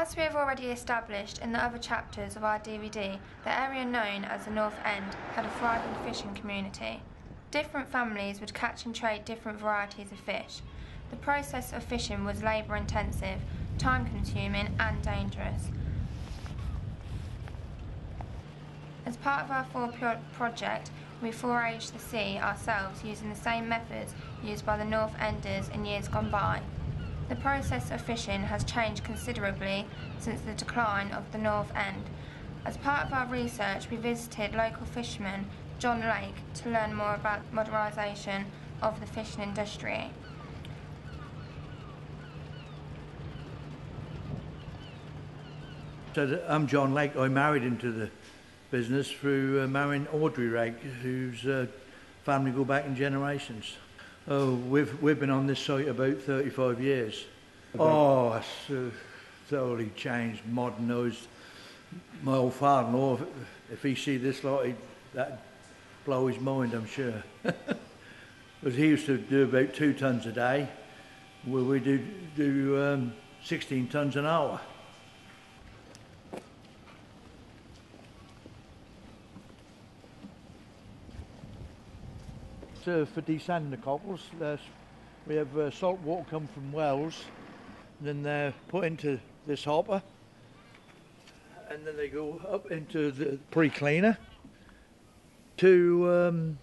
As we have already established in the other chapters of our DVD, the area known as the North End had a thriving fishing community. Different families would catch and trade different varieties of fish. The process of fishing was labour-intensive, time-consuming and dangerous. As part of our project, we foraged the sea ourselves using the same methods used by the North Enders in years gone by. The process of fishing has changed considerably since the decline of the North End. As part of our research, we visited local fisherman John Lake to learn more about modernisation of the fishing industry. So I'm John Lake. I married into the business through marrying Audrey Lake, whose family go back in generations. Oh, we've been on this site about 35 years. Oh, it's totally changed, modernised. My old father-in-law, if he see this lot, that'd blow his mind, I'm sure. Because he used to do about 2 tonnes a day, where we do 16 tonnes an hour. For desanding the cockles, we have salt water come from wells, and then they're put into this hopper, and then they go up into the pre-cleaner. 2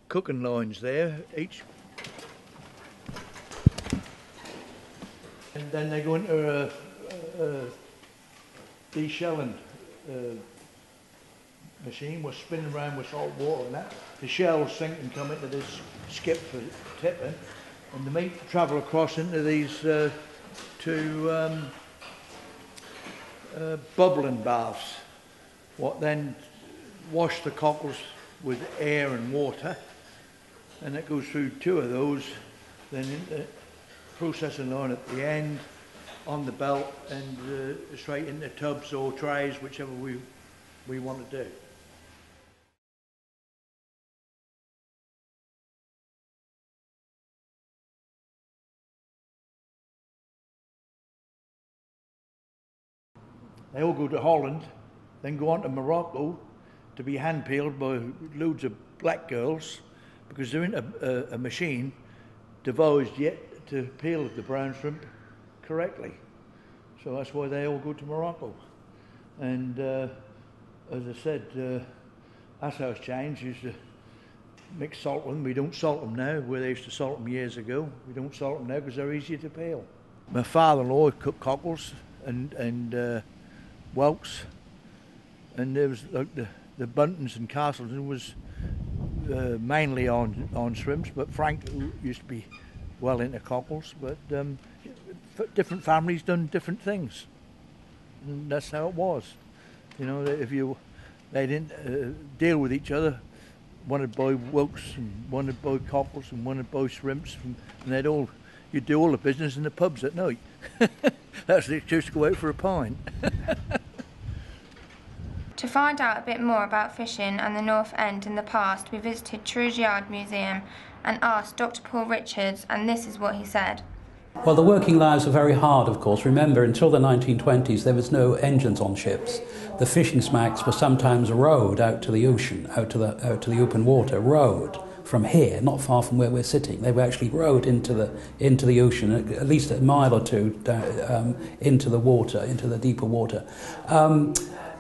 cooking lines there each, and then they go into a deshelling machine. We're spinning around with salt water and that. The shells sink and come into this skip for tipping, and the meat travel across into these 2 bubbling baths, what then wash the cockles with air and water, and it goes through 2 of those, then into processing line at the end, on the belt, and straight into tubs or trays, whichever we want to do. They all go to Holland, then go on to Morocco to be hand peeled by loads of black girls, because there isn't a machine devised yet to peel the brown shrimp correctly. So that's why they all go to Morocco. And as I said, that's how it's changed. We used to mix salt with them. We don't salt them now, where they used to salt them years ago. We don't salt them now because they're easier to peel. My father-in-law cooked cockles and whelks, and there was like the Buntons and Castleton was mainly on shrimps, but Frank used to be well into cockles. But different families done different things, and that's how it was. You know, they didn't deal with each other. One would buy whelks, and one would buy cockles, and one would buy shrimps, and you'd do all the business in the pubs at night. That's the excuse to go out for a pint. To find out a bit more about fishing and the North End in the past, we visited Trugyard Museum and asked Dr. Paul Richards, and this is what he said. Well, the working lives were very hard, of course. Remember, until the 1920s, there was no engines on ships. The fishing smacks were sometimes rowed out to the ocean, out to the open water, rowed from here, not far from where we're sitting. They were actually rowed into the ocean, at least a mile or 2 into the water, into the deeper water.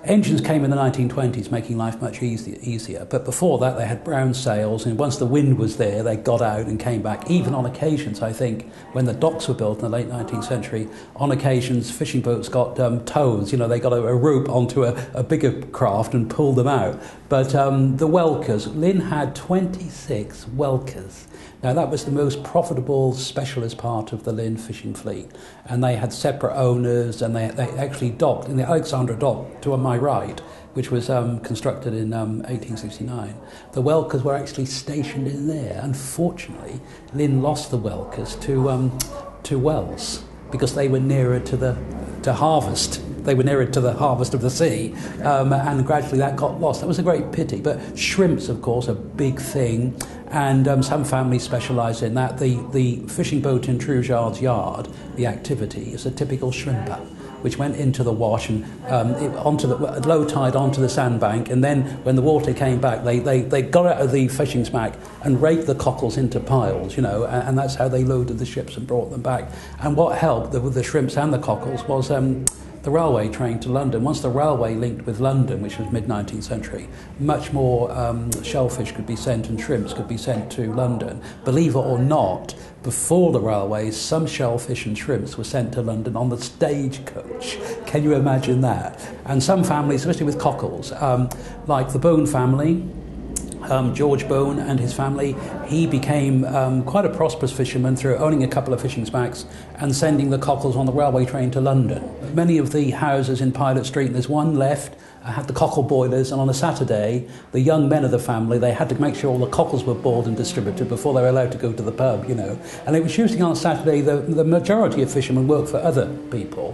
Engines came in the 1920s, making life much easier. But before that, they had brown sails, and once the wind was there, they got out and came back. Even on occasions, I think, when the docks were built in the late 19th century, on occasions, fishing boats got tows. You know, they got a rope onto a bigger craft and pulled them out. But the Welkers, Lynn had 26 Welkers. Now, that was the most profitable specialist part of the Lynn fishing fleet. And they had separate owners, and they actually docked in the Alexandra dock to my right, which was constructed in 1869. The Welkers were actually stationed in there. Unfortunately, Lynn lost the Welkers to Wells, because they were nearer to harvest. They were nearer to the harvest of the sea, and gradually that got lost. That was a great pity. But shrimps, of course, a big thing, and some families specialise in that. The fishing boat in Trugyard's yard, the activity, is a typical shrimper. which went into the wash and onto the low tide onto the sandbank, and then when the water came back, they got out of the fishing smack and raked the cockles into piles, and that's how they loaded the ships and brought them back. And what helped with the shrimps and the cockles was the railway train to London. Once the railway linked with London, which was mid-19th century, much more shellfish could be sent and shrimps could be sent to London. Believe it or not, before the railways, some shellfish and shrimps were sent to London on the stagecoach. Can you imagine that? And some families, especially with cockles, like the Bone family, George Bone and his family, he became quite a prosperous fisherman through owning a couple of fishing smacks and sending the cockles on the railway train to London. Many of the houses in Pilot Street, and there's one left, had the cockle boilers, and on a Saturday, the young men of the family, they had to make sure all the cockles were boiled and distributed before they were allowed to go to the pub, And it was usually on a Saturday, the majority of fishermen worked for other people.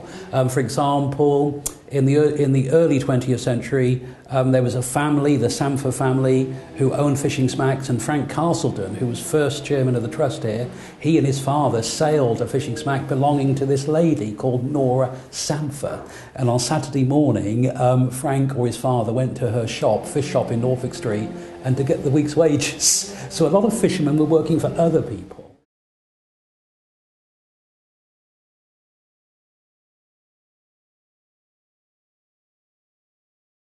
For example, in the early 20th century, there was a family, the Samfer family, who owned fishing smacks, and Frank Castleton, who was first chairman of the trust here, he and his father sailed a fishing smack belonging to this lady called Nora Samfer. And on Saturday morning, Frank or his father went to her shop, fish shop in Norfolk Street, and to get the week's wages. So a lot of fishermen were working for other people.